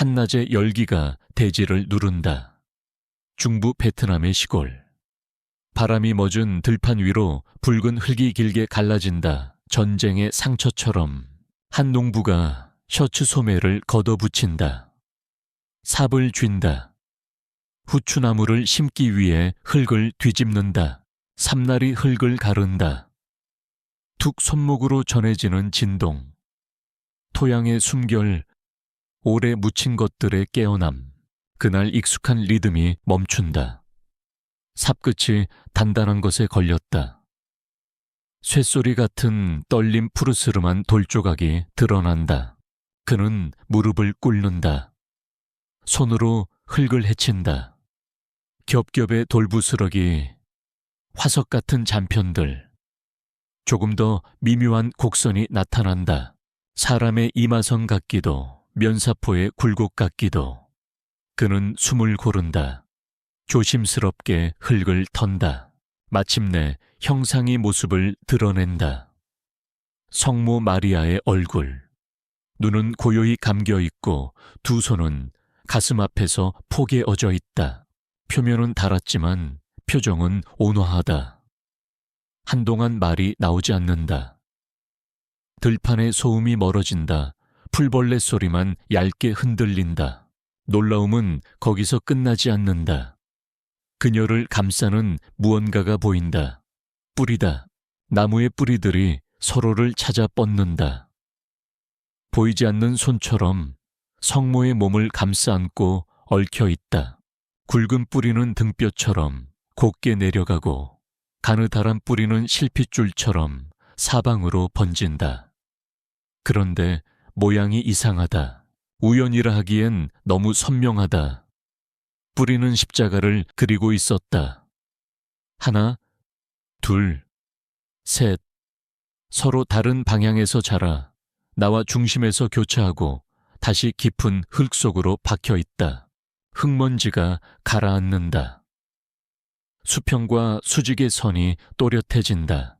한낮의 열기가 대지를 누른다. 중부 베트남의 시골. 바람이 멎은 들판 위로 붉은 흙이 길게 갈라진다. 전쟁의 상처처럼 한 농부가 셔츠 소매를 걷어붙인다. 삽을 쥔다. 후추나무를 심기 위해 흙을 뒤집는다. 삼날이 흙을 가른다. 툭 손목으로 전해지는 진동. 토양의 숨결, 오래 묻힌 것들의 깨어남. 그날 익숙한 리듬이 멈춘다. 삽끝이 단단한 것에 걸렸다. 쇠소리 같은 떨림 푸르스름한 돌조각이 드러난다. 그는 무릎을 꿇는다. 손으로 흙을 헤친다. 겹겹의 돌부스러기, 화석 같은 잔편들. 조금 더 미묘한 곡선이 나타난다. 사람의 이마선 같기도, 면사포의 굴곡 같기도. 그는 숨을 고른다. 조심스럽게 흙을 턴다. 마침내 형상이 모습을 드러낸다. 성모 마리아의 얼굴. 눈은 고요히 감겨 있고 두 손은 가슴 앞에서 폭에 얹어 있다. 표면은 닳았지만 표정은 온화하다. 한동안 말이 나오지 않는다. 들판의 소음이 멀어진다. 풀벌레 소리만 얇게 흔들린다. 놀라움은 거기서 끝나지 않는다. 그녀를 감싸는 무언가가 보인다. 뿌리다. 나무의 뿌리들이 서로를 찾아 뻗는다. 보이지 않는 손처럼 성모의 몸을 감싸 안고 얽혀 있다. 굵은 뿌리는 등뼈처럼 곱게 내려가고 가느다란 뿌리는 실핏줄처럼 사방으로 번진다. 그런데 모양이 이상하다. 우연이라 하기엔 너무 선명하다. 뿌리는 십자가를 그리고 있었다. 하나, 둘, 셋. 서로 다른 방향에서 자라 나와 중심에서 교차하고 다시 깊은 흙 속으로 박혀 있다. 흙먼지가 가라앉는다. 수평과 수직의 선이 또렷해진다.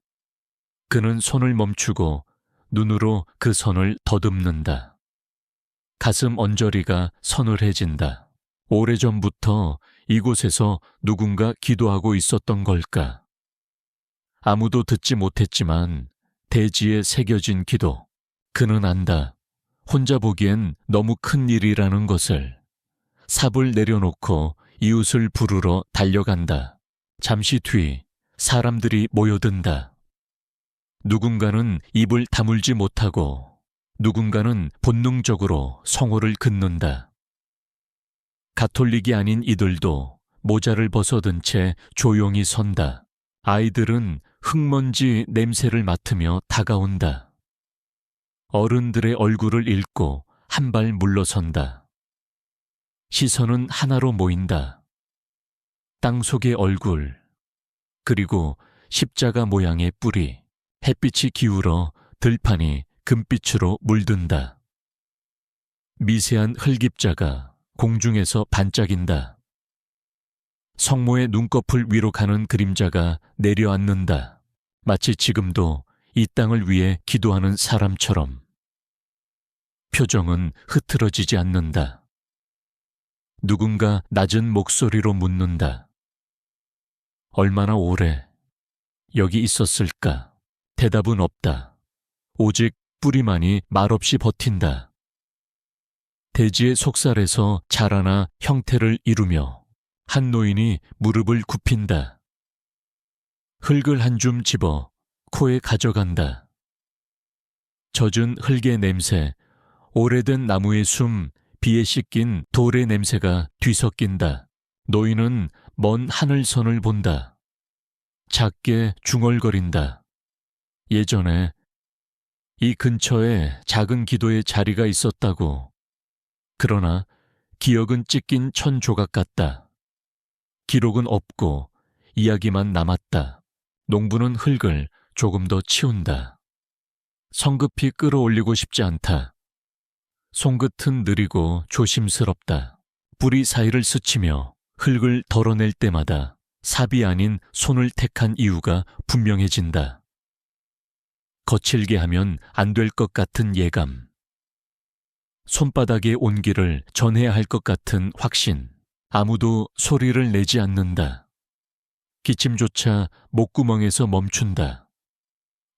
그는 손을 멈추고 눈으로 그 선을 더듬는다. 가슴 언저리가 서늘해진다. 오래전부터 이곳에서 누군가 기도하고 있었던 걸까? 아무도 듣지 못했지만 대지에 새겨진 기도. 그는 안다. 혼자 보기엔 너무 큰 일이라는 것을. 삽을 내려놓고 이웃을 부르러 달려간다. 잠시 뒤 사람들이 모여든다. 누군가는 입을 다물지 못하고 누군가는 본능적으로 성호를 긋는다. 가톨릭이 아닌 이들도 모자를 벗어든 채 조용히 선다. 아이들은 흙먼지 냄새를 맡으며 다가온다. 어른들의 얼굴을 읽고 한 발 물러선다. 시선은 하나로 모인다. 땅 속의 얼굴, 그리고 십자가 모양의 뿌리. 햇빛이 기울어 들판이 금빛으로 물든다. 미세한 흙입자가 공중에서 반짝인다. 성모의 눈꺼풀 위로 가는 그림자가 내려앉는다. 마치 지금도 이 땅을 위해 기도하는 사람처럼. 표정은 흐트러지지 않는다. 누군가 낮은 목소리로 묻는다. 얼마나 오래 여기 있었을까? 대답은 없다. 오직 뿌리만이 말없이 버틴다. 대지의 속살에서 자라나 형태를 이루며 한 노인이 무릎을 굽힌다. 흙을 한 줌 집어 코에 가져간다. 젖은 흙의 냄새, 오래된 나무의 숨, 비에 씻긴 돌의 냄새가 뒤섞인다. 노인은 먼 하늘선을 본다. 작게 중얼거린다. 예전에 이 근처에 작은 기도의 자리가 있었다고. 그러나 기억은 찢긴 천 조각 같다. 기록은 없고 이야기만 남았다. 농부는 흙을 조금 더 치운다. 성급히 끌어올리고 싶지 않다. 손끝은 느리고 조심스럽다. 뿌리 사이를 스치며 흙을 덜어낼 때마다 삽이 아닌 손을 택한 이유가 분명해진다. 거칠게 하면 안 될 것 같은 예감. 손바닥의 온기를 전해야 할 것 같은 확신. 아무도 소리를 내지 않는다. 기침조차 목구멍에서 멈춘다.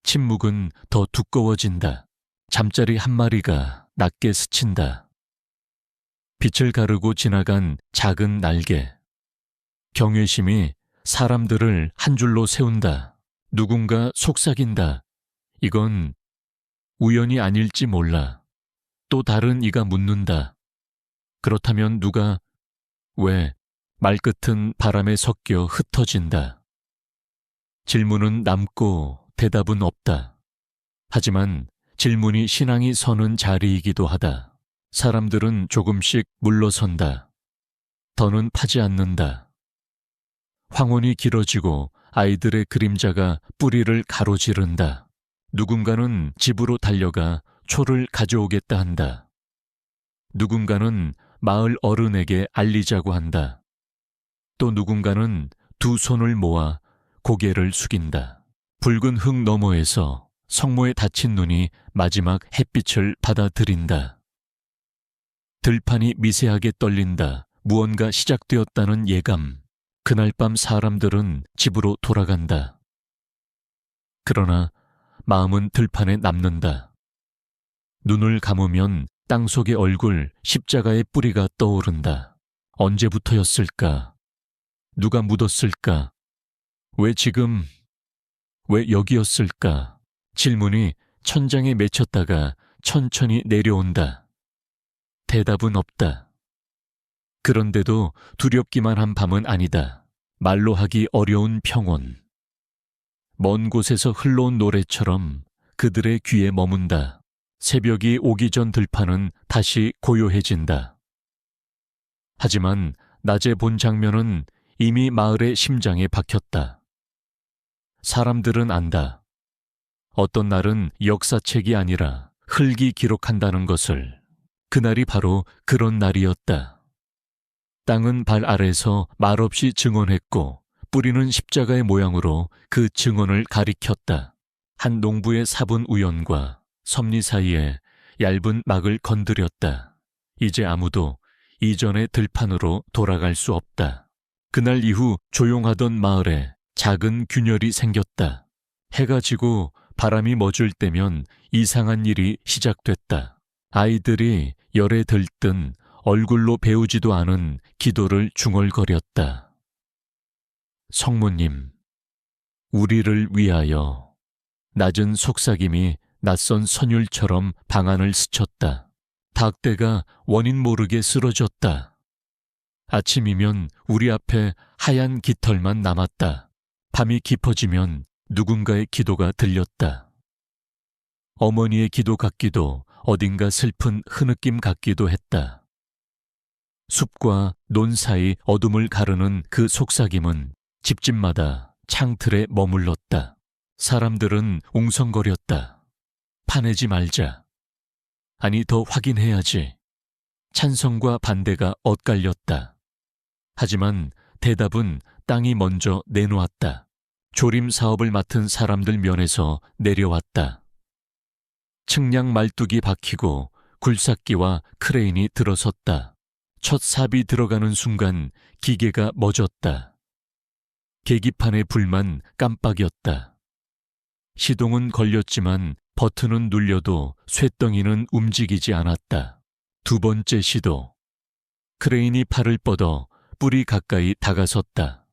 침묵은 더 두꺼워진다. 잠자리 한 마리가 낮게 스친다. 빛을 가르고 지나간 작은 날개. 경외심이 사람들을 한 줄로 세운다. 누군가 속삭인다. 이건 우연이 아닐지 몰라. 또 다른 이가 묻는다. 그렇다면 누가, 왜? 말끝은 바람에 섞여 흩어진다. 질문은 남고 대답은 없다. 하지만 질문이 신앙이 서는 자리이기도 하다. 사람들은 조금씩 물러선다. 더는 파지 않는다. 황혼이 길어지고 아이들의 그림자가 뿌리를 가로지른다. 누군가는 집으로 달려가 초를 가져오겠다 한다. 누군가는 마을 어른에게 알리자고 한다. 또 누군가는 두 손을 모아 고개를 숙인다. 붉은 흙 너머에서 성모의 다친 눈이 마지막 햇빛을 받아들인다. 들판이 미세하게 떨린다. 무언가 시작되었다는 예감. 그날 밤 사람들은 집으로 돌아간다. 그러나 마음은 들판에 남는다. 눈을 감으면 땅속의 얼굴, 십자가의 뿌리가 떠오른다. 언제부터였을까? 누가 묻었을까? 왜 지금, 왜 여기였을까? 질문이 천장에 맺혔다가 천천히 내려온다. 대답은 없다. 그런데도 두렵기만 한 밤은 아니다. 말로 하기 어려운 평온. 먼 곳에서 흘러온 노래처럼 그들의 귀에 머문다. 새벽이 오기 전 들판은 다시 고요해진다. 하지만 낮에 본 장면은 이미 마을의 심장에 박혔다. 사람들은 안다. 어떤 날은 역사책이 아니라 흙이 기록한다는 것을. 그날이 바로 그런 날이었다. 땅은 발 아래서 말없이 증언했고 뿌리는 십자가의 모양으로 그 증언을 가리켰다. 한 농부의 사분 우연과 섭리 사이에 얇은 막을 건드렸다. 이제 아무도 이전의 들판으로 돌아갈 수 없다. 그날 이후 조용하던 마을에 작은 균열이 생겼다. 해가 지고 바람이 멎을 때면 이상한 일이 시작됐다. 아이들이 열에 들뜬 얼굴로 배우지도 않은 기도를 중얼거렸다. 성모님, 우리를 위하여. 낮은 속삭임이 낯선 선율처럼 방안을 스쳤다. 닭대가 원인 모르게 쓰러졌다. 아침이면 우리 앞에 하얀 깃털만 남았다. 밤이 깊어지면 누군가의 기도가 들렸다. 어머니의 기도 같기도 어딘가 슬픈 흐느낌 같기도 했다. 숲과 논 사이 어둠을 가르는 그 속삭임은 집집마다 창틀에 머물렀다. 사람들은 웅성거렸다. 파내지 말자. 아니, 더 확인해야지. 찬성과 반대가 엇갈렸다. 하지만 대답은 땅이 먼저 내놓았다. 조림 사업을 맡은 사람들 면에서 내려왔다. 측량 말뚝이 박히고 굴삭기와 크레인이 들어섰다. 첫 삽이 들어가는 순간 기계가 멎었다. 계기판의 불만 깜빡였다. 시동은 걸렸지만 버튼은 눌려도 쇳덩이는 움직이지 않았다. 두 번째 시도. 크레인이 팔을 뻗어 뿔이 가까이 다가섰다.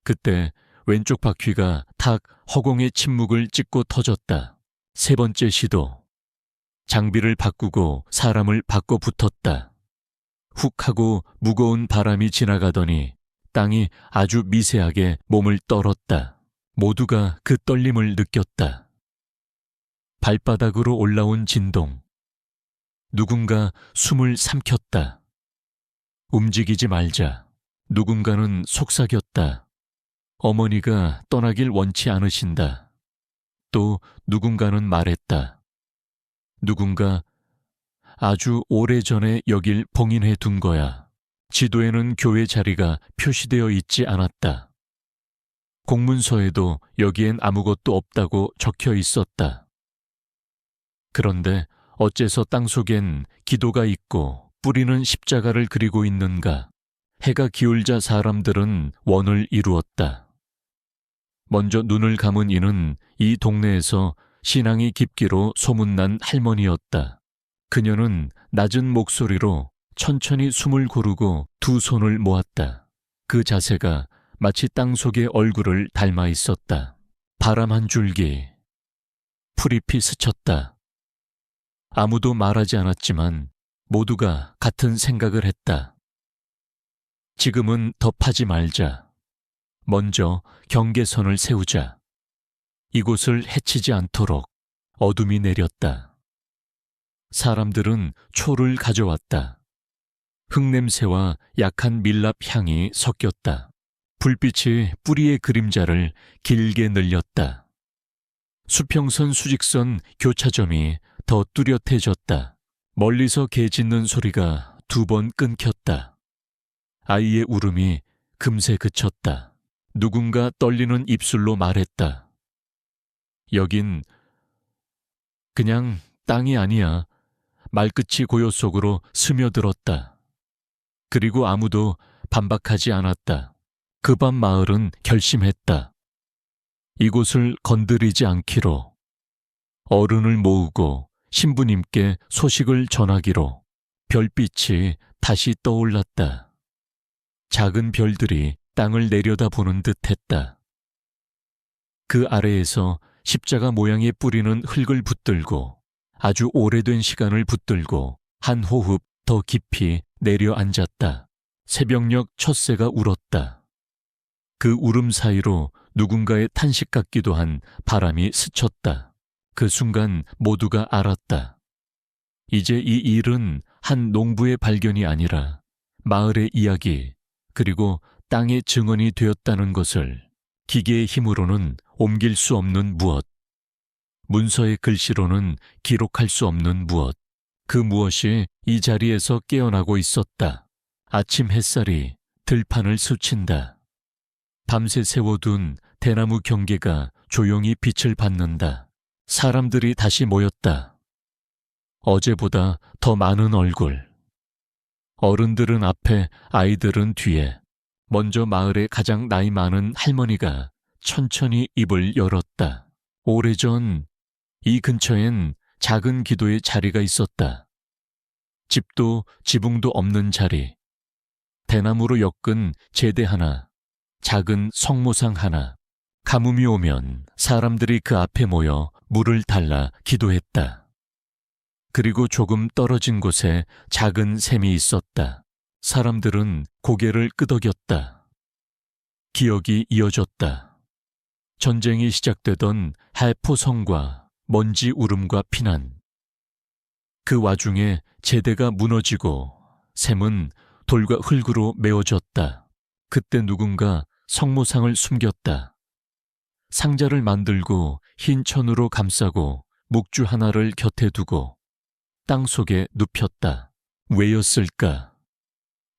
그때 왼쪽 바퀴가 탁 허공의 침묵을 찍고 터졌다. 세 번째 시도. 장비를 바꾸고 사람을 바꿔 붙었다. 훅 하고 무거운 바람이 지나가더니 땅이 아주 미세하게 몸을 떨었다. 모두가 그 떨림을 느꼈다. 발바닥으로 올라온 진동. 누군가 숨을 삼켰다. 움직이지 말자. 누군가는 속삭였다. 어머니가 떠나길 원치 않으신다. 또 누군가는 말했다. 누군가 아주 오래전에 여길 봉인해 둔 거야. 지도에는 교회 자리가 표시되어 있지 않았다. 공문서에도 여기엔 아무것도 없다고 적혀 있었다. 그런데 어째서 땅속엔 기도가 있고 뿌리는 십자가를 그리고 있는가? 해가 기울자 사람들은 원을 이루었다. 먼저 눈을 감은 이는 이 동네에서 신앙이 깊기로 소문난 할머니였다. 그녀는 낮은 목소리로 천천히 숨을 고르고 두 손을 모았다. 그 자세가 마치 땅속의 얼굴을 닮아 있었다. 바람 한 줄기, 풀잎이 스쳤다. 아무도 말하지 않았지만 모두가 같은 생각을 했다. 지금은 더 파지 말자. 먼저 경계선을 세우자. 이곳을 해치지 않도록. 어둠이 내렸다. 사람들은 초를 가져왔다. 흙냄새와 약한 밀랍 향이 섞였다. 불빛이 뿌리의 그림자를 길게 늘렸다. 수평선 수직선 교차점이 더 뚜렷해졌다. 멀리서 개 짖는 소리가 2번 끊겼다. 아이의 울음이 금세 그쳤다. 누군가 떨리는 입술로 말했다. 여긴 그냥 땅이 아니야. 말끝이 고요 속으로 스며들었다. 그리고 아무도 반박하지 않았다. 그 밤 마을은 결심했다. 이곳을 건드리지 않기로. 어른을 모으고 신부님께 소식을 전하기로. 별빛이 다시 떠올랐다. 작은 별들이 땅을 내려다보는 듯했다. 그 아래에서 십자가 모양의 뿌리는 흙을 붙들고 아주 오래된 시간을 붙들고 한 호흡 더 깊이 내려앉았다. 새벽녘 첫 새가 울었다. 그 울음 사이로 누군가의 탄식 같기도 한 바람이 스쳤다. 그 순간 모두가 알았다. 이제 이 일은 한 농부의 발견이 아니라 마을의 이야기 그리고 땅의 증언이 되었다는 것을. 기계의 힘으로는 옮길 수 없는 무엇, 문서의 글씨로는 기록할 수 없는 무엇, 그 무엇이 이 자리에서 깨어나고 있었다. 아침 햇살이 들판을 스친다. 밤새 세워둔 대나무 경계가 조용히 빛을 받는다. 사람들이 다시 모였다. 어제보다 더 많은 얼굴. 어른들은 앞에, 아이들은 뒤에. 먼저 마을의 가장 나이 많은 할머니가 천천히 입을 열었다. 오래전 이 근처엔 작은 기도의 자리가 있었다. 집도 지붕도 없는 자리. 대나무로 엮은 제대 하나, 작은 성모상 하나. 가뭄이 오면 사람들이 그 앞에 모여 물을 달라 기도했다. 그리고 조금 떨어진 곳에 작은 샘이 있었다. 사람들은 고개를 끄덕였다. 기억이 이어졌다. 전쟁이 시작되던 해포성과 먼지 울음과 피난. 그 와중에 제대가 무너지고 샘은 돌과 흙으로 메워졌다. 그때 누군가 성모상을 숨겼다. 상자를 만들고 흰 천으로 감싸고 묵주 하나를 곁에 두고 땅속에 눕혔다. 왜였을까?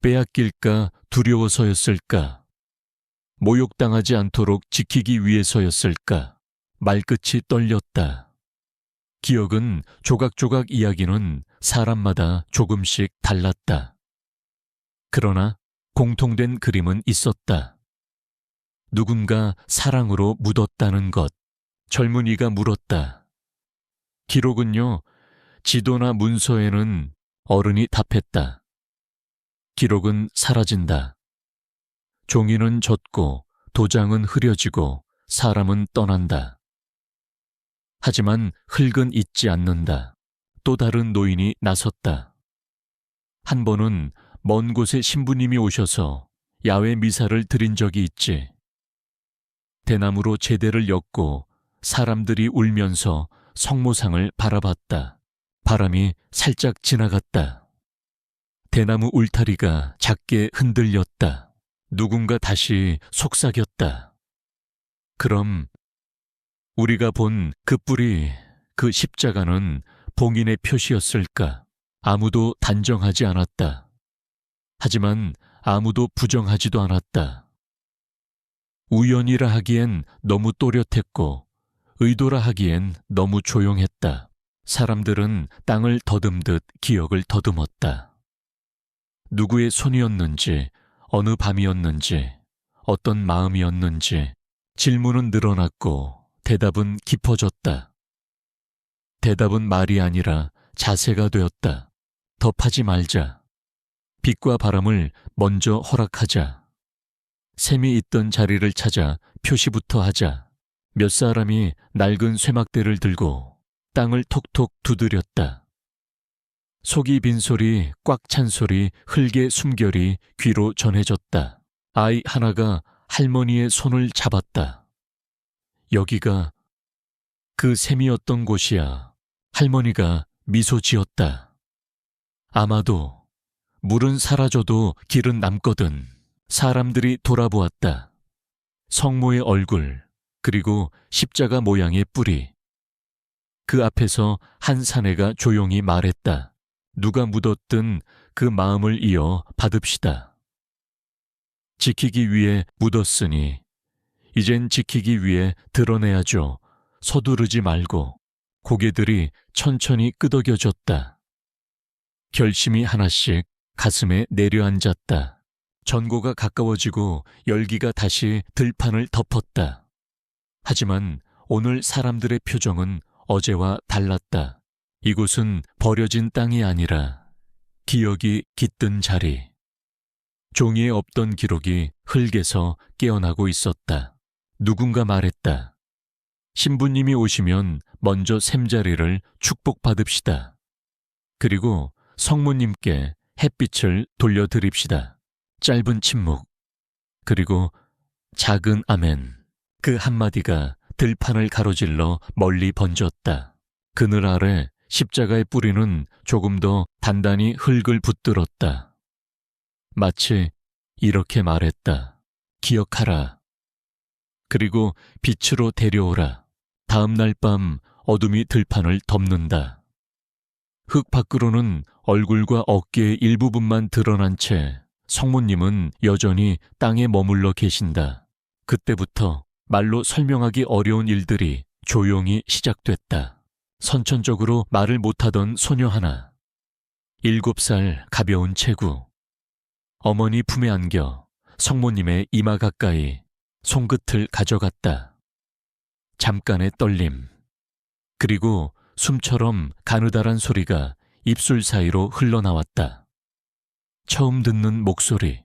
빼앗길까 두려워서였을까? 모욕당하지 않도록 지키기 위해서였을까? 말끝이 떨렸다. 기억은 조각조각 이야기는 사람마다 조금씩 달랐다. 그러나 공통된 그림은 있었다. 누군가 사랑으로 묻었다는 것. 젊은이가 물었다. 기록은요, 지도나 문서에는. 어른이 답했다. 기록은 사라진다. 종이는 젖고 도장은 흐려지고 사람은 떠난다. 하지만 흙은 잊지 않는다. 또 다른 노인이 나섰다. 한 번은 먼 곳에 신부님이 오셔서 야외 미사를 드린 적이 있지. 대나무로 제대를 엮고 사람들이 울면서 성모상을 바라봤다. 바람이 살짝 지나갔다. 대나무 울타리가 작게 흔들렸다. 누군가 다시 속삭였다. 그럼 우리가 본 그 뿌리, 그 십자가는 봉인의 표시였을까? 아무도 단정하지 않았다. 하지만 아무도 부정하지도 않았다. 우연이라 하기엔 너무 또렷했고 의도라 하기엔 너무 조용했다. 사람들은 땅을 더듬듯 기억을 더듬었다. 누구의 손이었는지, 어느 밤이었는지, 어떤 마음이었는지 질문은 늘어났고 대답은 깊어졌다. 대답은 말이 아니라 자세가 되었다. 덮하지 말자. 빛과 바람을 먼저 허락하자. 샘이 있던 자리를 찾아 표시부터 하자. 몇 사람이 낡은 쇠막대를 들고 땅을 톡톡 두드렸다. 속이 빈 소리, 꽉 찬 소리, 흙의 숨결이 귀로 전해졌다. 아이 하나가 할머니의 손을 잡았다. 여기가 그 샘이었던 곳이야. 할머니가 미소 지었다. 아마도 물은 사라져도 길은 남거든. 사람들이 돌아보았다. 성모의 얼굴, 그리고 십자가 모양의 뿌리. 그 앞에서 한 사내가 조용히 말했다. 누가 묻었든 그 마음을 이어 받읍시다. 지키기 위해 묻었으니 이젠 지키기 위해 드러내야죠. 서두르지 말고. 고개들이 천천히 끄덕여졌다. 결심이 하나씩 가슴에 내려앉았다. 전고가 가까워지고 열기가 다시 들판을 덮었다. 하지만 오늘 사람들의 표정은 어제와 달랐다. 이곳은 버려진 땅이 아니라 기억이 깃든 자리. 종이에 없던 기록이 흙에서 깨어나고 있었다. 누군가 말했다. 신부님이 오시면 먼저 샘자리를 축복받읍시다. 그리고 성모님께 햇빛을 돌려드립시다. 짧은 침묵, 그리고 작은 아멘. 그 한마디가 들판을 가로질러 멀리 번졌다. 그늘 아래 십자가의 뿌리는 조금 더 단단히 흙을 붙들었다. 마치 이렇게 말했다. 기억하라. 그리고 빛으로 데려오라. 다음 날 밤 어둠이 들판을 덮는다. 흙 밖으로는 얼굴과 어깨의 일부분만 드러난 채 성모님은 여전히 땅에 머물러 계신다. 그때부터 말로 설명하기 어려운 일들이 조용히 시작됐다. 선천적으로 말을 못하던 소녀 하나. 7살 가벼운 체구. 어머니 품에 안겨 성모님의 이마 가까이 손끝을 가져갔다. 잠깐의 떨림. 그리고 숨처럼 가느다란 소리가 입술 사이로 흘러나왔다. 처음 듣는 목소리.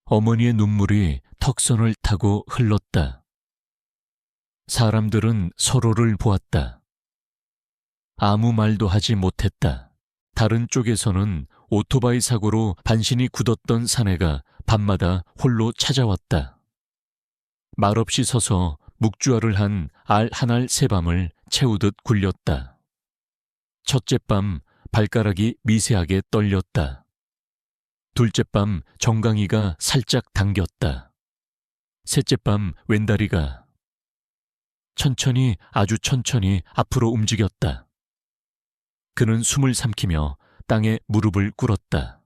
어머니의 눈물이 턱선을 타고 흘렀다. 사람들은 서로를 보았다. 아무 말도 하지 못했다. 다른 쪽에서는 오토바이 사고로 반신이 굳었던 사내가 밤마다 홀로 찾아왔다. 말없이 서서 묵주알을 한 알 한 알 새밤을 채우듯 굴렸다. 첫째 밤 발가락이 미세하게 떨렸다. 둘째 밤 정강이가 살짝 당겼다. 셋째 밤 왼다리가 천천히, 아주 천천히 앞으로 움직였다. 그는 숨을 삼키며 땅에 무릎을 꿇었다.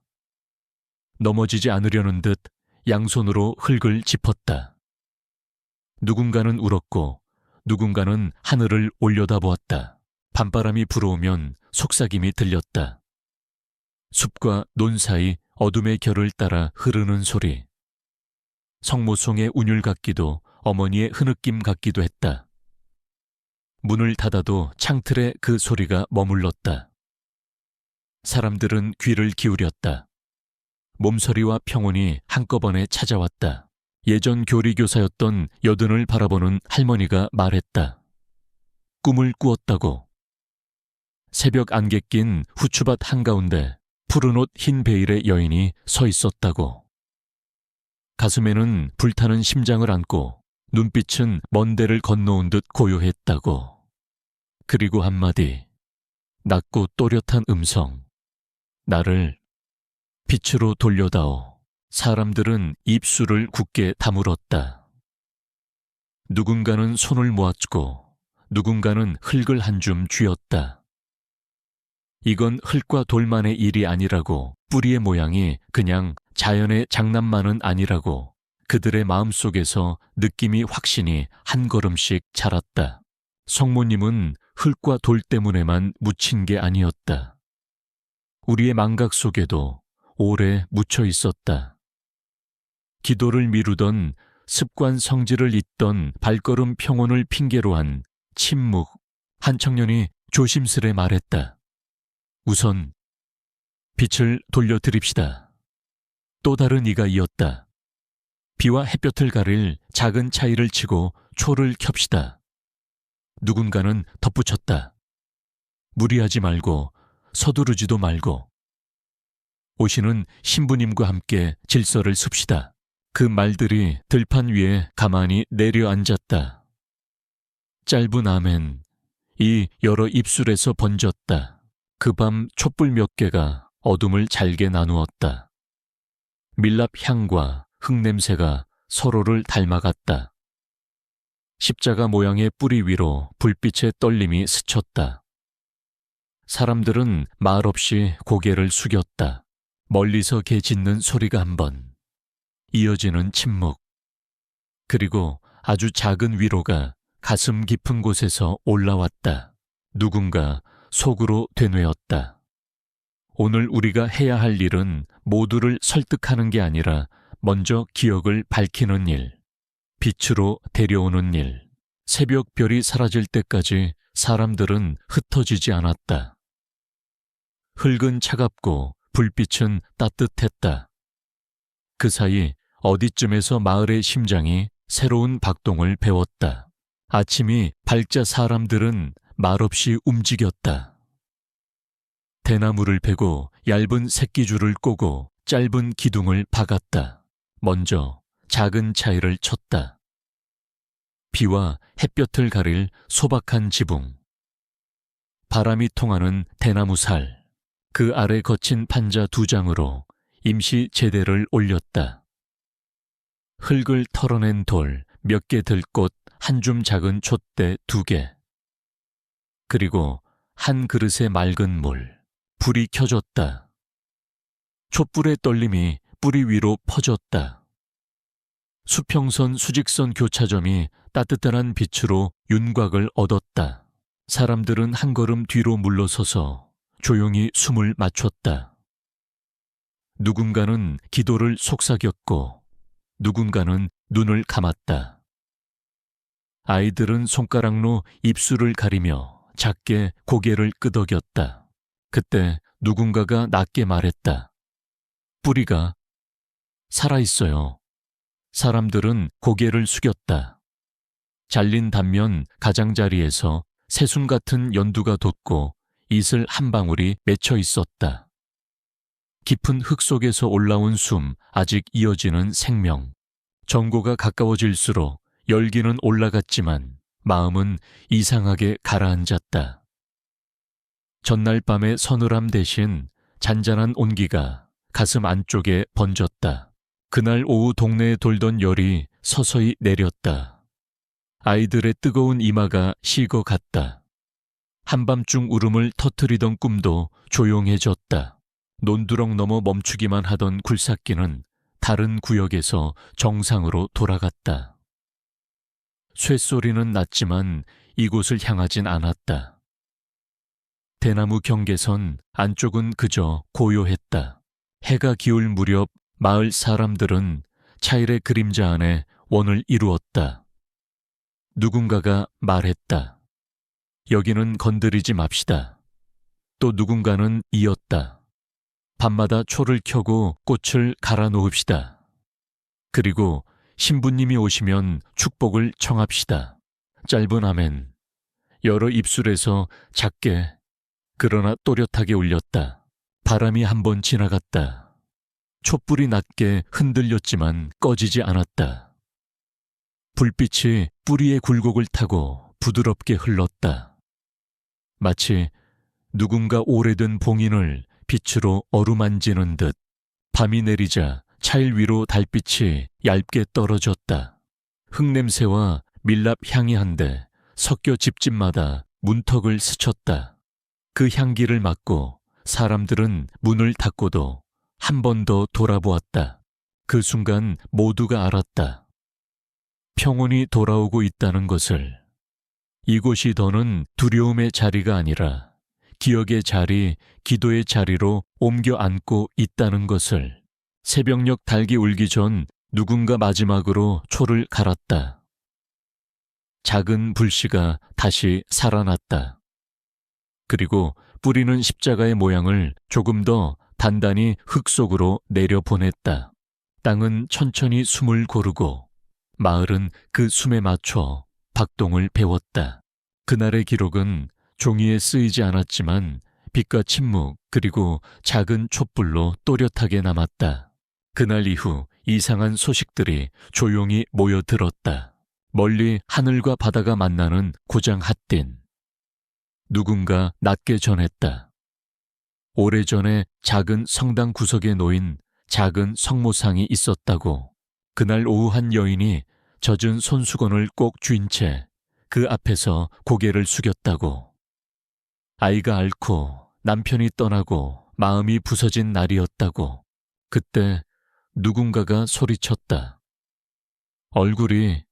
넘어지지 않으려는 듯 양손으로 흙을 짚었다. 누군가는 울었고 누군가는 하늘을 올려다보았다. 밤바람이 불어오면 속삭임이 들렸다. 숲과 논 사이 어둠의 결을 따라 흐르는 소리. 성모송의 운율 같기도 어머니의 흐느낌 같기도 했다. 문을 닫아도 창틀에 그 소리가 머물렀다. 사람들은 귀를 기울였다. 몸서리와 평온이 한꺼번에 찾아왔다. 예전 교리교사였던 여든을 바라보는 할머니가 말했다. 꿈을 꾸었다고. 새벽 안개 낀 후추밭 한가운데 푸른 옷 흰 베일의 여인이 서 있었다고. 가슴에는 불타는 심장을 안고 눈빛은 먼 데를 건너온 듯 고요했다고. 그리고 한마디, 낮고 또렷한 음성. 나를 빛으로 돌려다오. 사람들은 입술을 굳게 다물었다. 누군가는 손을 모았고 누군가는 흙을 한 줌 쥐었다. 이건 흙과 돌만의 일이 아니라고, 뿌리의 모양이 그냥 자연의 장난만은 아니라고 그들의 마음속에서 느낌이 확신이 한 걸음씩 자랐다. 성모님은 흙과 돌 때문에만 묻힌 게 아니었다. 우리의 망각 속에도 오래 묻혀 있었다. 기도를 미루던 습관 성질을 잇던 발걸음 평온을 핑계로 한 침묵. 한 청년이 조심스레 말했다. 우선 빛을 돌려드립시다. 또 다른 이가 이었다. 비와 햇볕을 가릴 작은 차이를 치고 초를 켭시다. 누군가는 덧붙였다. 무리하지 말고 서두르지도 말고. 오시는 신부님과 함께 질서를 습시다. 그 말들이 들판 위에 가만히 내려앉았다. 짧은 아멘, 이 여러 입술에서 번졌다. 그 밤 촛불 몇 개가 어둠을 잘게 나누었다. 밀랍 향과 흙냄새가 서로를 닮아갔다. 십자가 모양의 뿌리 위로 불빛의 떨림이 스쳤다. 사람들은 말없이 고개를 숙였다. 멀리서 개 짖는 소리가 한 번, 이어지는 침묵, 그리고 아주 작은 위로가 가슴 깊은 곳에서 올라왔다. 누군가 속으로 되뇌었다. 오늘 우리가 해야 할 일은 모두를 설득하는 게 아니라 먼저 기억을 밝히는 일, 빛으로 데려오는 일. 새벽 별이 사라질 때까지 사람들은 흩어지지 않았다. 흙은 차갑고 불빛은 따뜻했다. 그 사이 어디쯤에서 마을의 심장이 새로운 박동을 배웠다. 아침이 밝자 사람들은 말없이 움직였다. 대나무를 베고 얇은 새끼줄을 꼬고 짧은 기둥을 박았다. 먼저 작은 차이를 쳤다. 비와 햇볕을 가릴 소박한 지붕. 바람이 통하는 대나무 살. 그 아래 거친 판자 2장으로 임시 제대를 올렸다. 흙을 털어낸 돌 몇 개 들꽃 한 줌 작은 촛대 2개. 그리고 한 그릇의 맑은 물. 불이 켜졌다. 촛불의 떨림이 뿌리 위로 퍼졌다. 수평선 수직선 교차점이 따뜻한 빛으로 윤곽을 얻었다. 사람들은 한 걸음 뒤로 물러서서 조용히 숨을 맞췄다. 누군가는 기도를 속삭였고 누군가는 눈을 감았다. 아이들은 손가락로 입술을 가리며 작게 고개를 끄덕였다. 그때 누군가가 낮게 말했다. 뿌리가 살아있어요. 사람들은 고개를 숙였다. 잘린 단면 가장자리에서 새순 같은 연두가 돋고 이슬 한 방울이 맺혀 있었다. 깊은 흙 속에서 올라온 숨, 아직 이어지는 생명. 정고가 가까워질수록 열기는 올라갔지만 마음은 이상하게 가라앉았다. 전날 밤의 서늘함 대신 잔잔한 온기가 가슴 안쪽에 번졌다. 그날 오후 동네에 돌던 열이 서서히 내렸다. 아이들의 뜨거운 이마가 식어갔다. 한밤중 울음을 터뜨리던 꿈도 조용해졌다. 논두렁 넘어 멈추기만 하던 굴삭기는 다른 구역에서 정상으로 돌아갔다. 쇠소리는 났지만 이곳을 향하진 않았다. 대나무 경계선 안쪽은 그저 고요했다. 해가 기울 무렵 마을 사람들은 차일의 그림자 안에 원을 이루었다. 누군가가 말했다. 여기는 건드리지 맙시다. 또 누군가는 이었다. 밤마다 초를 켜고 꽃을 갈아 놓읍시다. 그리고 신부님이 오시면 축복을 청합시다. 짧은 아멘. 여러 입술에서 작게 그러나 또렷하게 울렸다. 바람이 한번 지나갔다. 촛불이 낮게 흔들렸지만 꺼지지 않았다. 불빛이 뿌리의 굴곡을 타고 부드럽게 흘렀다. 마치 누군가 오래된 봉인을 빛으로 어루만지는 듯. 밤이 내리자 차일 위로 달빛이 얇게 떨어졌다. 흙냄새와 밀랍 향이 한데 섞여 집집마다 문턱을 스쳤다. 그 향기를 맡고 사람들은 문을 닫고도 한 번 더 돌아보았다. 그 순간 모두가 알았다. 평온이 돌아오고 있다는 것을. 이곳이 더는 두려움의 자리가 아니라 기억의 자리, 기도의 자리로 옮겨 앉고 있다는 것을. 새벽녘 닭이 울기 전 누군가 마지막으로 초를 갈았다. 작은 불씨가 다시 살아났다. 그리고 뿌리는 십자가의 모양을 조금 더 단단히 흙 속으로 내려보냈다. 땅은 천천히 숨을 고르고 마을은 그 숨에 맞춰 박동을 배웠다. 그날의 기록은 종이에 쓰이지 않았지만 빛과 침묵 그리고 작은 촛불로 또렷하게 남았다. 그날 이후 이상한 소식들이 조용히 모여들었다. 멀리 하늘과 바다가 만나는 고장 핫딘. 누군가 낮게 전했다. 오래전에 작은 성당 구석에 놓인 작은 성모상이 있었다고. 그날 오후 한 여인이 젖은 손수건을 꼭 쥔 채 그 앞에서 고개를 숙였다고. 아이가 앓고 남편이 떠나고 마음이 부서진 날이었다고. 그때 누군가가 소리쳤다. 얼굴이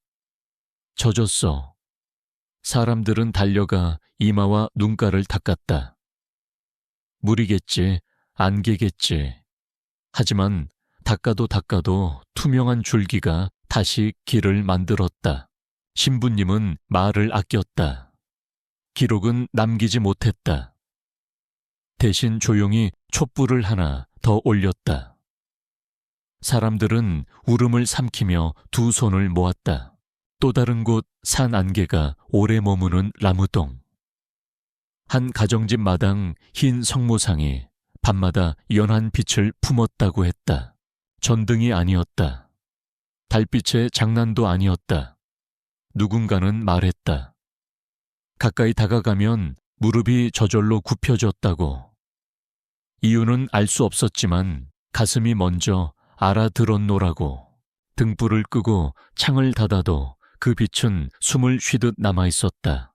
젖었어. 사람들은 달려가 이마와 눈가를 닦았다. 물이겠지, 안개겠지. 하지만 닦아도 투명한 줄기가 다시 길을 만들었다. 신부님은 말을 아꼈다. 기록은 남기지 못했다. 대신 조용히 촛불을 하나 더 올렸다. 사람들은 울음을 삼키며 두 손을 모았다. 또 다른 곳 산 안개가 오래 머무는 나무동. 한 가정집 마당 흰 성모상이 밤마다 연한 빛을 품었다고 했다. 전등이 아니었다. 달빛의 장난도 아니었다. 누군가는 말했다. 가까이 다가가면 무릎이 저절로 굽혀졌다고. 이유는 알 수 없었지만 가슴이 먼저 알아들었노라고. 등불을 끄고 창을 닫아도 그 빛은 숨을 쉬듯 남아있었다.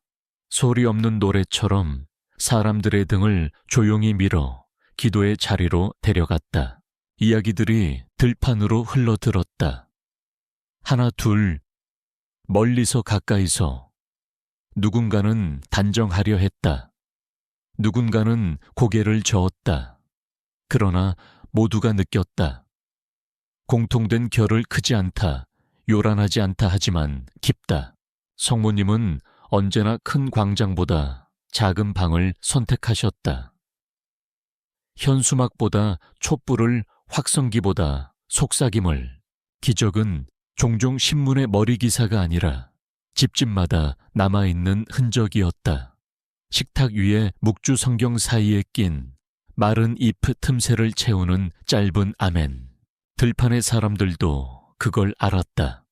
소리 없는 노래처럼 사람들의 등을 조용히 밀어 기도의 자리로 데려갔다. 이야기들이 들판으로 흘러들었다. 하나 둘, 멀리서 가까이서. 누군가는 단정하려 했다. 누군가는 고개를 저었다. 그러나 모두가 느꼈다. 공통된 결을 크지 않다, 요란하지 않다 하지만 깊다. 성모님은 언제나 큰 광장보다 작은 방을 선택하셨다. 현수막보다 촛불을, 확성기보다 속삭임을. 기적은 종종 신문의 머리 기사가 아니라 집집마다 남아있는 흔적이었다. 식탁 위에 묵주 성경 사이에 낀 마른 잎 틈새를 채우는 짧은 아멘. 들판의 사람들도 그걸 알았다.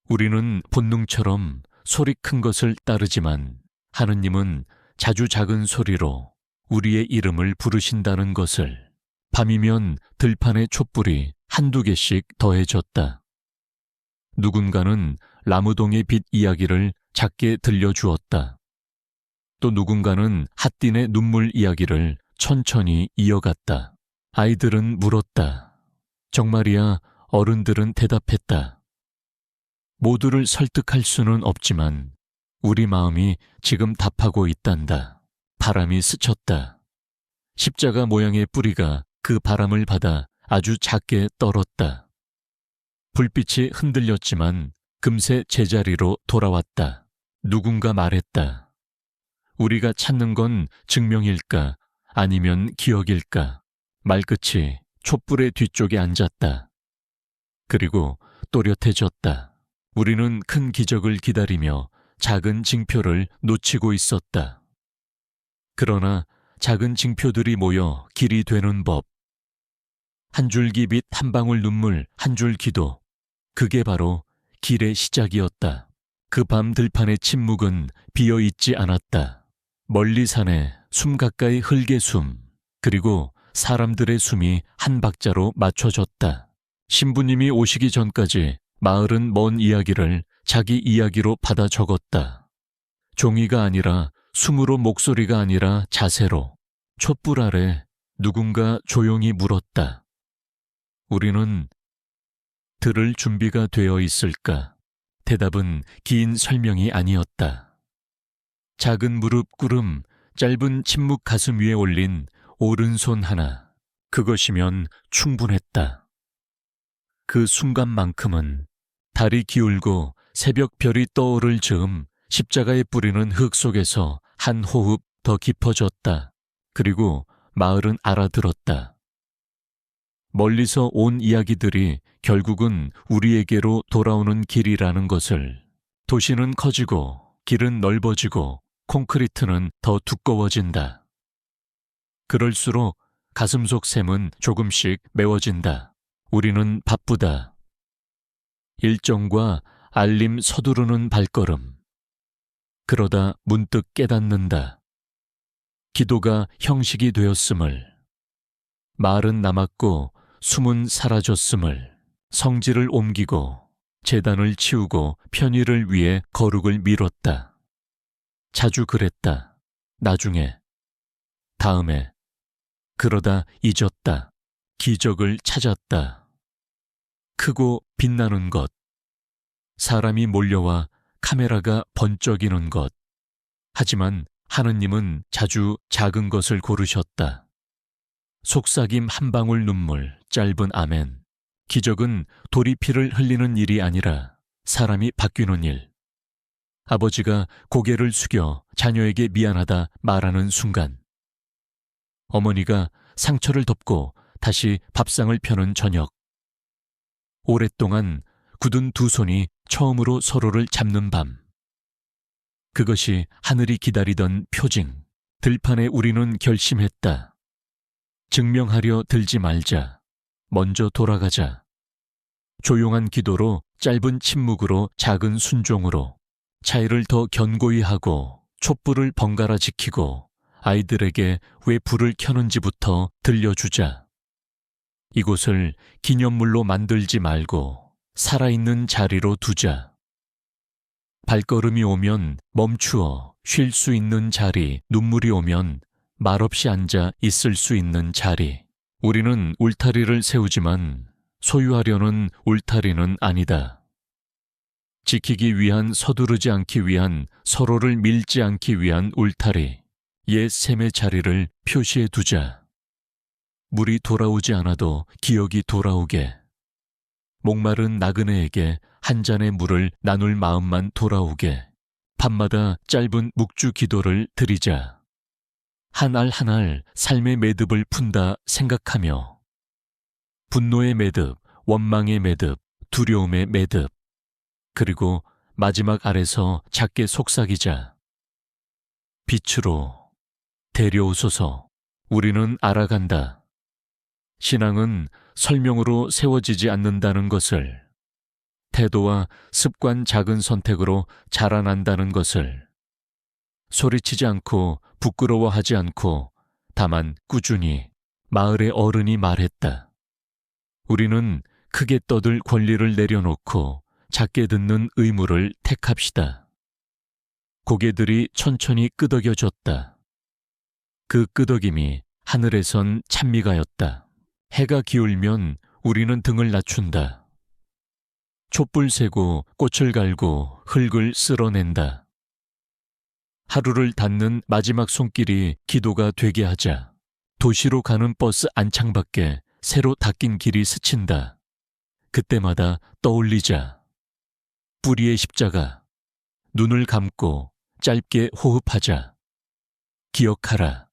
우리는 본능처럼 소리 큰 것을 따르지만 하느님은 자주 작은 소리로 우리의 이름을 부르신다는 것을. 밤이면 들판의 촛불이 한두 개씩 더해졌다. 누군가는 라무동의 빛 이야기를 작게 들려주었다. 또 누군가는 핫딘의 눈물 이야기를 천천히 이어갔다. 아이들은 물었다. 정말이야. 어른들은 대답했다. 모두를 설득할 수는 없지만 우리 마음이 지금 답하고 있단다. 바람이 스쳤다. 십자가 모양의 뿌리가 그 바람을 받아 아주 작게 떨었다. 불빛이 흔들렸지만 금세 제자리로 돌아왔다. 누군가 말했다. 우리가 찾는 건 증명일까 아니면 기억일까? 말끝이 촛불의 뒤쪽에 앉았다. 그리고 또렷해졌다. 우리는 큰 기적을 기다리며 작은 징표를 놓치고 있었다. 그러나 작은 징표들이 모여 길이 되는 법. 한 줄기 빛, 한 방울 눈물, 한 줄 기도. 그게 바로 길의 시작이었다. 그 밤 들판의 침묵은 비어있지 않았다. 멀리 산에 숨 가까이 흙의 숨, 그리고 사람들의 숨이 한 박자로 맞춰졌다. 신부님이 오시기 전까지 마을은 먼 이야기를 자기 이야기로 받아 적었다. 종이가 아니라 숨으로, 목소리가 아니라 자세로. 촛불 아래 누군가 조용히 물었다. 우리는 들을 준비가 되어 있을까? 대답은 긴 설명이 아니었다. 작은 무릎 꿇음, 짧은 침묵 가슴 위에 올린 오른손 하나. 그것이면 충분했다. 그 순간만큼은 달이 기울고 새벽 별이 떠오를 즈음 십자가에 뿌리는 흙 속에서 한 호흡 더 깊어졌다. 그리고 마을은 알아들었다. 멀리서 온 이야기들이 결국은 우리에게로 돌아오는 길이라는 것을. 도시는 커지고 길은 넓어지고 콘크리트는 더 두꺼워진다. 그럴수록 가슴속 샘은 조금씩 메워진다. 우리는 바쁘다. 일정과 알림 서두르는 발걸음. 그러다 문득 깨닫는다. 기도가 형식이 되었음을. 말은 남았고 숨은 사라졌음을. 성질을 옮기고 제단을 치우고 편의를 위해 거룩을 미뤘다. 자주 그랬다. 나중에. 다음에. 그러다 잊었다. 기적을 찾았다. 크고 빛나는 것. 사람이 몰려와 카메라가 번쩍이는 것. 하지만 하느님은 자주 작은 것을 고르셨다. 속삭임 한 방울 눈물, 짧은 아멘. 기적은 돌이 피를 흘리는 일이 아니라 사람이 바뀌는 일. 아버지가 고개를 숙여 자녀에게 미안하다 말하는 순간. 어머니가 상처를 덮고 다시 밥상을 펴는 저녁. 오랫동안 굳은 두 손이 처음으로 서로를 잡는 밤. 그것이 하늘이 기다리던 표징. 들판에 우리는 결심했다. 증명하려 들지 말자. 먼저 돌아가자. 조용한 기도로, 짧은 침묵으로, 작은 순종으로 차이를 더 견고히 하고 촛불을 번갈아 지키고 아이들에게 왜 불을 켜는지부터 들려주자. 이곳을 기념물로 만들지 말고 살아있는 자리로 두자. 발걸음이 오면 멈추어 쉴 수 있는 자리, 눈물이 오면 말없이 앉아 있을 수 있는 자리. 우리는 울타리를 세우지만 소유하려는 울타리는 아니다. 지키기 위한, 서두르지 않기 위한, 서로를 밀지 않기 위한 울타리. 옛 샘의 자리를 표시해 두자. 물이 돌아오지 않아도 기억이 돌아오게. 목마른 나그네에게 한 잔의 물을 나눌 마음만 돌아오게. 밤마다 짧은 묵주 기도를 드리자. 한 알 한 알 삶의 매듭을 푼다 생각하며. 분노의 매듭, 원망의 매듭, 두려움의 매듭. 그리고 마지막 알에서 작게 속삭이자. 빛으로 데려오소서. 우리는 알아간다. 신앙은 설명으로 세워지지 않는다는 것을, 태도와 습관, 작은 선택으로 자라난다는 것을, 소리치지 않고 부끄러워하지 않고 다만 꾸준히. 마을의 어른이 말했다. 우리는 크게 떠들 권리를 내려놓고 작게 듣는 의무를 택합시다. 고개들이 천천히 끄덕여졌다. 그 끄덕임이 하늘에선 찬미가였다. 해가 기울면 우리는 등을 낮춘다. 촛불 세고 꽃을 갈고 흙을 쓸어낸다. 하루를 닫는 마지막 손길이 기도가 되게 하자. 도시로 가는 버스 안창밖에 새로 닦인 길이 스친다. 그때마다 떠올리자. 뿌리의 십자가. 눈을 감고 짧게 호흡하자. 기억하라.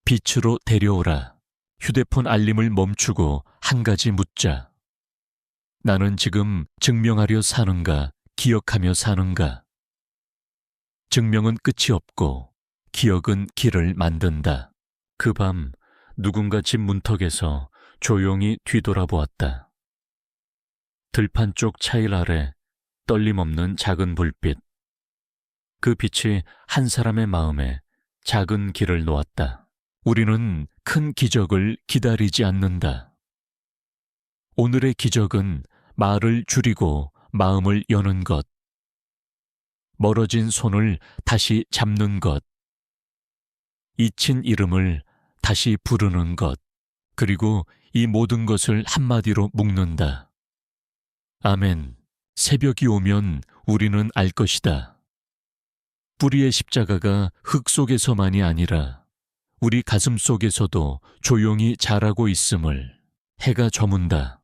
빛으로 데려오라. 휴대폰 알림을 멈추고 한 가지 묻자. 나는 지금 증명하려 사는가, 기억하며 사는가? 증명은 끝이 없고 기억은 길을 만든다. 그 밤 누군가 집 문턱에서 조용히 뒤돌아보았다. 들판 쪽 차일 아래 떨림 없는 작은 불빛. 그 빛이 한 사람의 마음에 작은 길을 놓았다. 우리는 큰 기적을 기다리지 않는다. 오늘의 기적은 말을 줄이고 마음을 여는 것. 멀어진 손을 다시 잡는 것. 잊힌 이름을 다시 부르는 것. 그리고 이 모든 것을 한마디로 묶는다. 아멘. 새벽이 오면 우리는 알 것이다. 뿌리의 십자가가 흙 속에서만이 아니라 우리 가슴 속에서도 조용히 자라고 있음을 해가 저문다.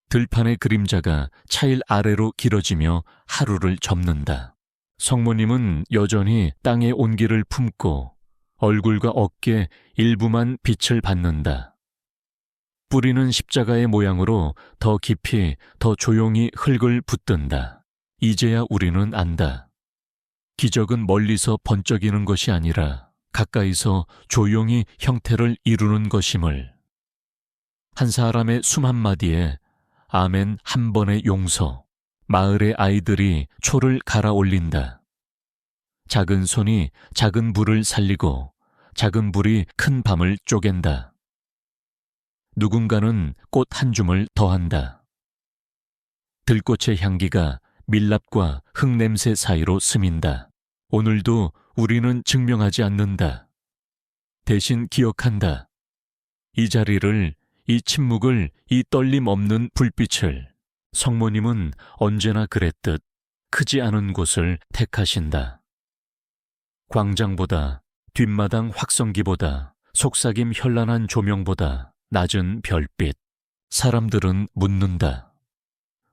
들판의 그림자가 차일 아래로 길어지며 하루를 접는다. 성모님은 여전히 땅의 온기를 품고 얼굴과 어깨 일부만 빛을 받는다. 뿌리는 십자가의 모양으로 더 깊이, 더 조용히 흙을 붙든다. 이제야 우리는 안다. 기적은 멀리서 번쩍이는 것이 아니라 가까이서 조용히 형태를 이루는 것임을. 한 사람의 숨 한마디에 아멘 한 번의 용서. 마을의 아이들이 초를 갈아 올린다. 작은 손이 작은 불을 살리고 작은 불이 큰 밤을 쪼갠다. 누군가는 꽃 한 줌을 더한다. 들꽃의 향기가 밀랍과 흙냄새 사이로 스민다. 오늘도 우리는 증명하지 않는다. 대신 기억한다. 이 자리를, 이 침묵을, 이 떨림 없는 불빛을 성모님은 언제나 그랬듯 크지 않은 곳을 택하신다. 광장보다, 뒷마당 확성기보다, 속삭임 현란한 조명보다 낮은 별빛. 사람들은 묻는다.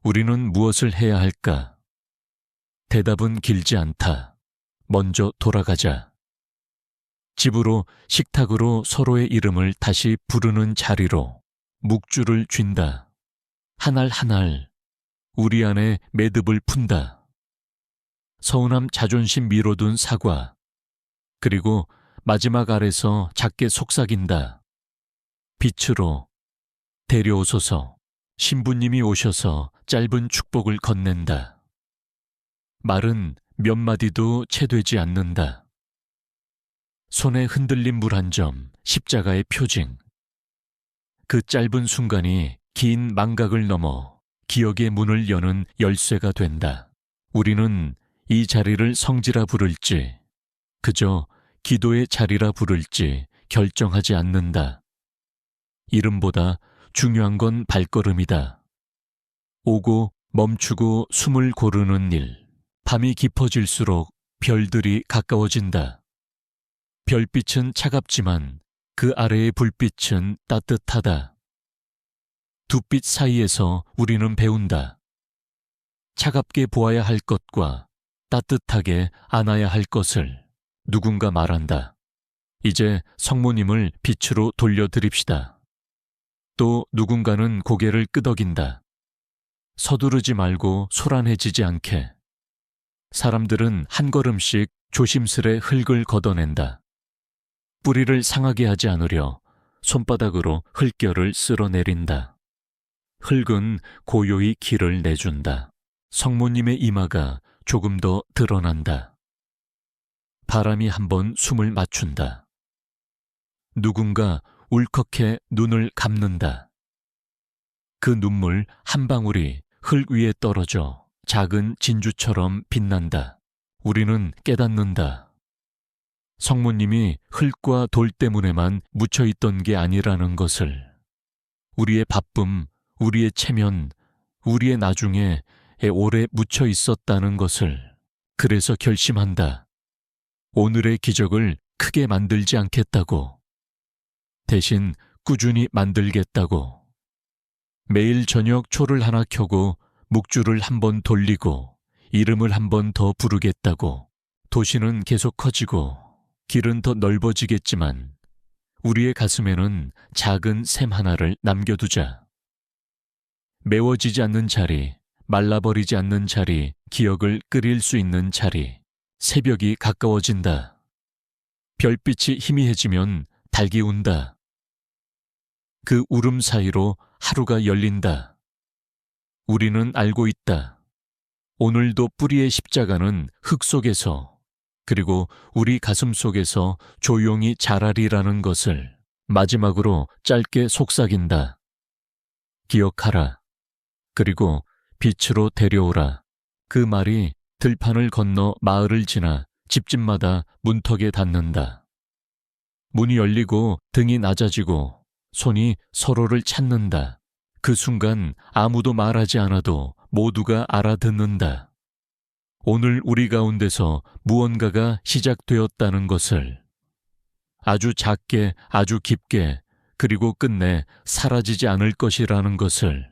우리는 무엇을 해야 할까? 대답은 길지 않다. 먼저 돌아가자. 집으로, 식탁으로 서로의 이름을 다시 부르는 자리로 묵주를 쥔다. 한 알 한 알 우리 안에 매듭을 푼다. 서운함 자존심 미뤄둔 사과. 그리고 마지막 알에서 작게 속삭인다. 빛으로 데려오소서. 신부님이 오셔서 짧은 축복을 건넨다. 말은 몇 마디도 채되지 않는다. 손에 흔들린 물 한 점, 십자가의 표징. 그 짧은 순간이 긴 망각을 넘어 기억의 문을 여는 열쇠가 된다. 우리는 이 자리를 성지라 부를지, 그저 기도의 자리라 부를지 결정하지 않는다. 이름보다 중요한 건 발걸음이다. 오고 멈추고 숨을 고르는 일. 밤이 깊어질수록 별들이 가까워진다. 별빛은 차갑지만 그 아래의 불빛은 따뜻하다. 두 빛 사이에서 우리는 배운다. 차갑게 보아야 할 것과 따뜻하게 안아야 할 것을. 누군가 말한다. 이제 성모님을 빛으로 돌려드립시다. 또 누군가는 고개를 끄덕인다. 서두르지 말고 소란해지지 않게. 사람들은 한 걸음씩 조심스레 흙을 걷어낸다. 뿌리를 상하게 하지 않으려 손바닥으로 흙결을 쓸어내린다. 흙은 고요히 길을 내준다. 성모님의 이마가 조금 더 드러난다. 바람이 한번 숨을 맞춘다. 누군가 울컥해 눈을 감는다. 그 눈물 한 방울이 흙 위에 떨어져 작은 진주처럼 빛난다. 우리는 깨닫는다. 성모님이 흙과 돌 때문에만 묻혀있던 게 아니라는 것을. 우리의 바쁨, 우리의 체면, 우리의 나중에 오래 묻혀 있었다는 것을. 그래서 결심한다. 오늘의 기적을 크게 만들지 않겠다고. 대신 꾸준히 만들겠다고. 매일 저녁 초를 하나 켜고 묵주를 한 번 돌리고 이름을 한 번 더 부르겠다고. 도시는 계속 커지고 길은 더 넓어지겠지만 우리의 가슴에는 작은 샘 하나를 남겨두자. 메워지지 않는 자리, 말라버리지 않는 자리, 기억을 끓일 수 있는 자리. 새벽이 가까워진다. 별빛이 희미해지면 닭이 운다. 그 울음 사이로 하루가 열린다. 우리는 알고 있다. 오늘도 뿌리의 십자가는 흙 속에서, 그리고 우리 가슴 속에서 조용히 자라리라는 것을. 마지막으로 짧게 속삭인다. 기억하라. 그리고 빛으로 데려오라. 그 말이 들판을 건너 마을을 지나 집집마다 문턱에 닿는다. 문이 열리고 등이 낮아지고 손이 서로를 찾는다. 그 순간 아무도 말하지 않아도 모두가 알아듣는다. 오늘 우리 가운데서 무언가가 시작되었다는 것을, 아주 작게, 아주 깊게, 그리고 끝내 사라지지 않을 것이라는 것을